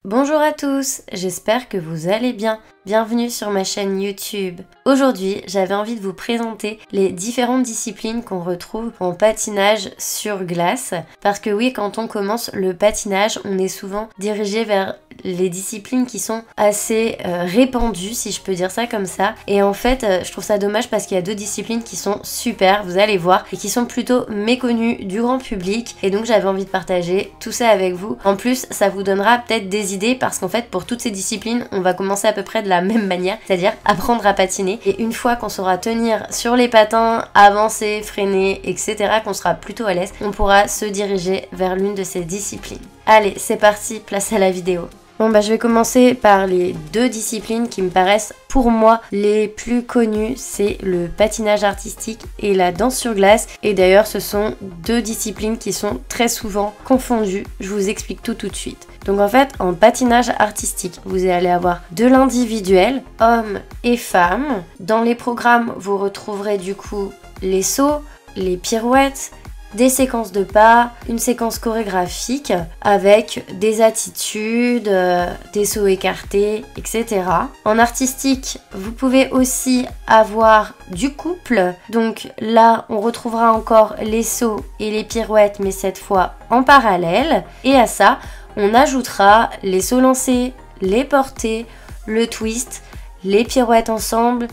Bonjour à tous, j'espère que vous allez bien. Bienvenue sur ma chaîne YouTube. Aujourd'hui, j'avais envie de vous présenter les différentes disciplines qu'on retrouve en patinage sur glace. Parce que oui, quand on commence le patinage, on est souvent dirigé vers les disciplines qui sont assez répandues, si je peux dire ça comme ça. Et en fait, je trouve ça dommage parce qu'il y a deux disciplines qui sont super, vous allez voir, et qui sont plutôt méconnues du grand public. Et donc j'avais envie de partager tout ça avec vous. En plus, ça vous donnera peut-être des idées parce qu'en fait, pour toutes ces disciplines, on va commencer à peu près de la même manière, c'est-à-dire apprendre à patiner. Et une fois qu'on saura tenir sur les patins, avancer, freiner, etc., qu'on sera plutôt à l'aise, on pourra se diriger vers l'une de ces disciplines. Allez, c'est parti, place à la vidéo. Bon je vais commencer par les deux disciplines qui me paraissent pour moi les plus connues, c'est le patinage artistique et la danse sur glace. Et d'ailleurs ce sont deux disciplines qui sont très souvent confondues, je vous explique tout de suite. Donc en fait en patinage artistique vous allez avoir de l'individuel, hommes et femmes. Dans les programmes vous retrouverez du coup les sauts, les pirouettes, des séquences de pas, une séquence chorégraphique avec des attitudes, des sauts écartés, etc. En artistique, vous pouvez aussi avoir du couple. Donc là, on retrouvera encore les sauts et les pirouettes, mais cette fois en parallèle. Et à ça, on ajoutera les sauts lancés, les portées, le twist, les pirouettes ensemble,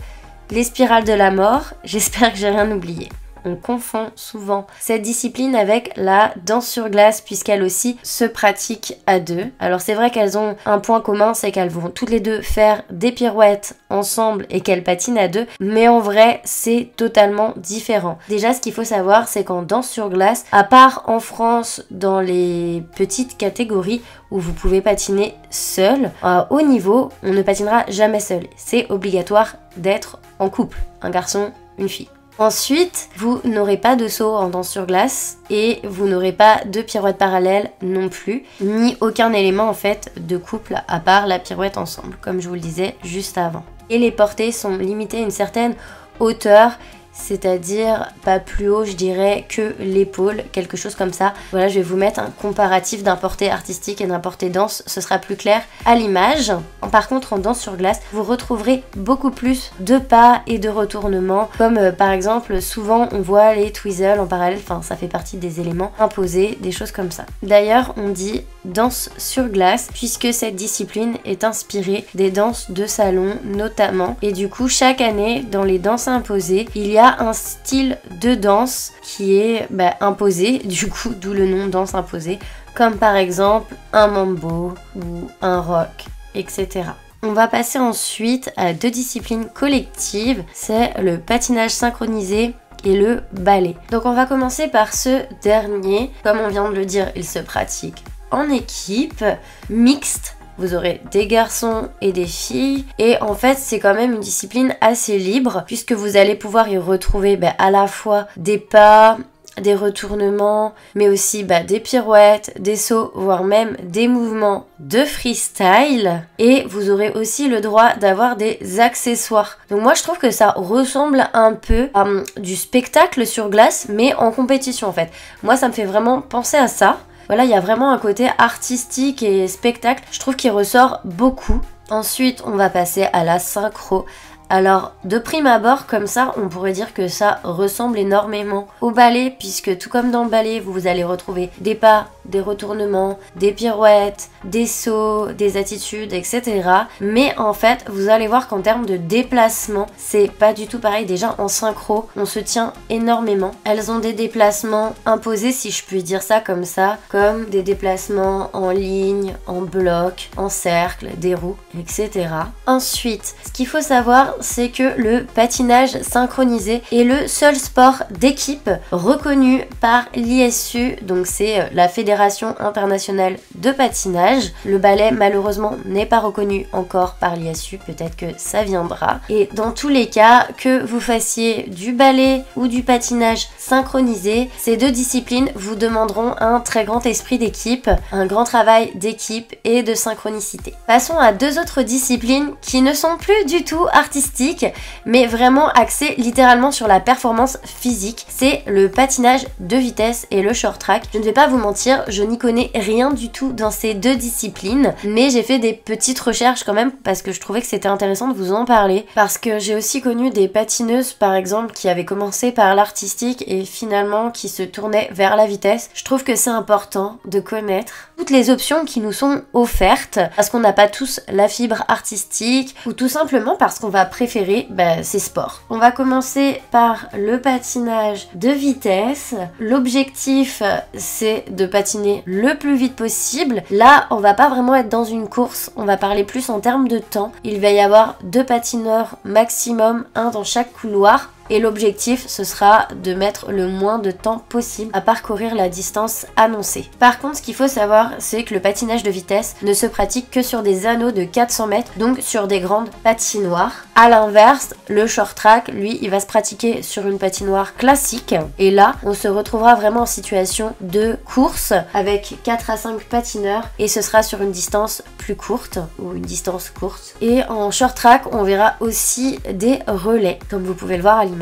les spirales de la mort. J'espère que j'ai rien oublié. On confond souvent cette discipline avec la danse sur glace puisqu'elle aussi se pratique à deux. Alors c'est vrai qu'elles ont un point commun, c'est qu'elles vont toutes les deux faire des pirouettes ensemble et qu'elles patinent à deux, mais en vrai c'est totalement différent. Déjà ce qu'il faut savoir c'est qu'en danse sur glace, à part en France dans les petites catégories où vous pouvez patiner seul, à haut niveau on ne patinera jamais seul. C'est obligatoire d'être en couple, un garçon, une fille. Ensuite, vous n'aurez pas de saut en danse sur glace et vous n'aurez pas de pirouette parallèle non plus, ni aucun élément en fait de couple à part la pirouette ensemble, comme je vous le disais juste avant. Et les portées sont limitées à une certaine hauteur, c'est-à-dire pas plus haut je dirais que l'épaule, quelque chose comme ça. Voilà, je vais vous mettre un comparatif d'un porté artistique et d'un porté danse, ce sera plus clair à l'image. Par contre en danse sur glace, vous retrouverez beaucoup plus de pas et de retournements, comme par exemple souvent on voit les twizzles en parallèle, enfin ça fait partie des éléments imposés, des choses comme ça. D'ailleurs on dit danse sur glace puisque cette discipline est inspirée des danses de salon notamment, et du coup chaque année dans les danses imposées, il y a un style de danse qui est imposé, du coup d'où le nom danse imposée, comme par exemple un mambo ou un rock, etc. On va passer ensuite à deux disciplines collectives, c'est le patinage synchronisé et le ballet. Donc on va commencer par ce dernier, comme on vient de le dire, il se pratique en équipe mixte. Vous aurez des garçons et des filles et en fait c'est quand même une discipline assez libre puisque vous allez pouvoir y retrouver à la fois des pas, des retournements, mais aussi des pirouettes, des sauts, voire même des mouvements de freestyle. Et vous aurez aussi le droit d'avoir des accessoires. Donc moi je trouve que ça ressemble un peu à du spectacle sur glace mais en compétition en fait. Moi ça me fait vraiment penser à ça. Voilà, il y a vraiment un côté artistique et spectacle, je trouve qu'il ressort beaucoup. Ensuite, on va passer à la synchro. Alors, de prime abord, comme ça, on pourrait dire que ça ressemble énormément au ballet, puisque tout comme dans le ballet, vous allez retrouver des pas, des retournements, des pirouettes, des sauts, des attitudes, etc. Mais en fait, vous allez voir qu'en termes de déplacement, c'est pas du tout pareil. Déjà, en synchro, on se tient énormément. Elles ont des déplacements imposés, si je puis dire ça comme ça, comme des déplacements en ligne, en bloc, en cercle, des roues, etc. Ensuite, ce qu'il faut savoir, c'est que le patinage synchronisé est le seul sport d'équipe reconnu par l'ISU, donc c'est la Fédération internationale de patinage. Le ballet malheureusement n'est pas reconnu encore par l'ISU, peut-être que ça viendra. Et dans tous les cas, que vous fassiez du ballet ou du patinage synchronisé, ces deux disciplines vous demanderont un très grand esprit d'équipe, un grand travail d'équipe et de synchronicité. Passons à deux autres disciplines qui ne sont plus du tout artistiques artistique, mais vraiment axé littéralement sur la performance physique. C'est le patinage de vitesse et le short track. Je ne vais pas vous mentir, je n'y connais rien du tout dans ces deux disciplines, mais j'ai fait des petites recherches quand même parce que je trouvais que c'était intéressant de vous en parler, parce que j'ai aussi connu des patineuses par exemple qui avaient commencé par l'artistique et finalement qui se tournaient vers la vitesse. Je trouve que c'est important de connaître toutes les options qui nous sont offertes parce qu'on n'a pas tous la fibre artistique ou tout simplement parce qu'on va préférer ces sports. On va commencer par le patinage de vitesse. L'objectif c'est de patiner le plus vite possible. Là on va pas vraiment être dans une course, on va parler plus en termes de temps. Il va y avoir 2 patineurs maximum, un dans chaque couloir. Et l'objectif, ce sera de mettre le moins de temps possible à parcourir la distance annoncée. Par contre, ce qu'il faut savoir, c'est que le patinage de vitesse ne se pratique que sur des anneaux de 400 mètres, donc sur des grandes patinoires. A l'inverse, le short track, lui, il va se pratiquer sur une patinoire classique. Et là, on se retrouvera vraiment en situation de course avec 4 à 5 patineurs et ce sera sur une distance plus courte ou une distance courte. Et en short track, on verra aussi des relais, comme vous pouvez le voir à l'image.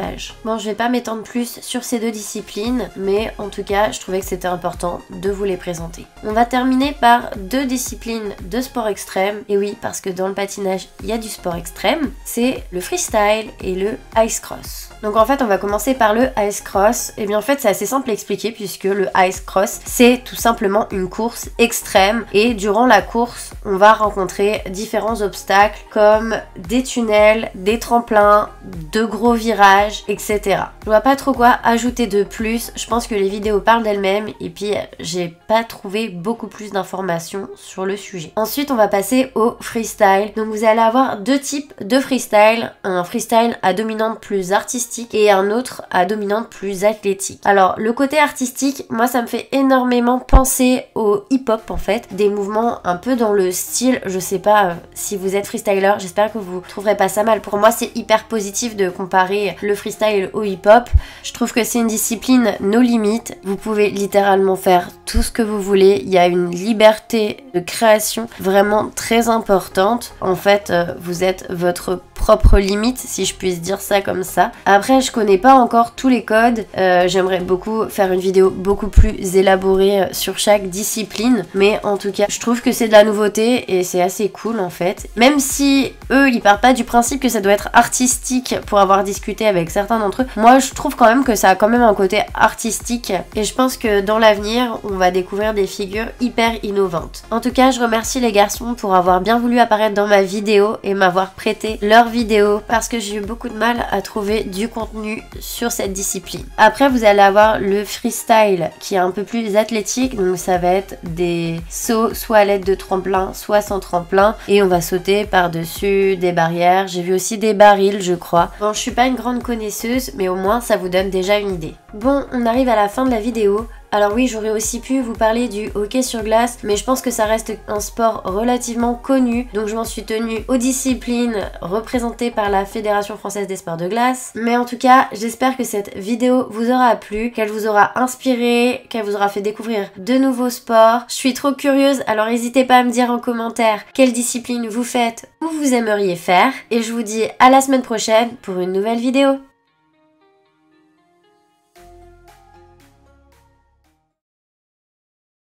Bon, je vais pas m'étendre plus sur ces deux disciplines, mais en tout cas, je trouvais que c'était important de vous les présenter. On va terminer par 2 disciplines de sport extrême. Et oui, parce que dans le patinage, il y a du sport extrême. C'est le freestyle et le ice cross. Donc en fait, on va commencer par le ice cross. Et bien en fait, c'est assez simple à expliquer puisque le ice cross, c'est tout simplement une course extrême. Et durant la course, on va rencontrer différents obstacles comme des tunnels, des tremplins, de gros virages, etc. Je vois pas trop quoi ajouter de plus. Je pense que les vidéos parlent d'elles-mêmes et puis j'ai pas trouvé beaucoup plus d'informations sur le sujet. Ensuite, on va passer au freestyle. Donc vous allez avoir 2 types de freestyle. Un freestyle à dominante plus artistique et un autre à dominante plus athlétique. Alors le côté artistique, moi ça me fait énormément penser au hip-hop en fait, des mouvements un peu dans le style, je sais pas si vous êtes freestyler, j'espère que vous trouverez pas ça mal. Pour moi c'est hyper positif de comparer le freestyle au hip-hop. Je trouve que c'est une discipline no limites, vous pouvez littéralement faire tout ce que vous voulez, il y a une liberté de création vraiment très importante. En fait, vous êtes votre propre limite, si je puisse dire ça comme ça. Après, je connais pas encore tous les codes. J'aimerais beaucoup faire une vidéo beaucoup plus élaborée sur chaque discipline. Mais en tout cas, je trouve que c'est de la nouveauté et c'est assez cool en fait. Même si eux, ils partent pas du principe que ça doit être artistique pour avoir discuté avec certains d'entre eux. Moi, je trouve quand même que ça a quand même un côté artistique. Et je pense que dans l'avenir, on va découvrir des figures hyper innovantes. En tout cas, je remercie les garçons pour avoir bien voulu apparaître dans ma vidéo et m'avoir prêté leur vidéo parce que j'ai eu beaucoup de mal à trouver du contenu sur cette discipline. Après, vous allez avoir le freestyle qui est un peu plus athlétique, donc ça va être des sauts soit à l'aide de tremplin, soit sans tremplin, et on va sauter par-dessus des barrières. J'ai vu aussi des barils, je crois. Bon, je suis pas une grande connaisseuse, mais au moins ça vous donne déjà une idée. Bon, on arrive à la fin de la vidéo. Alors oui, j'aurais aussi pu vous parler du hockey sur glace, mais je pense que ça reste un sport relativement connu, donc je m'en suis tenue aux disciplines représentées par la Fédération française des sports de glace. Mais en tout cas, j'espère que cette vidéo vous aura plu, qu'elle vous aura inspiré, qu'elle vous aura fait découvrir de nouveaux sports. Je suis trop curieuse, alors n'hésitez pas à me dire en commentaire quelle discipline vous faites ou vous aimeriez faire. Et je vous dis à la semaine prochaine pour une nouvelle vidéo.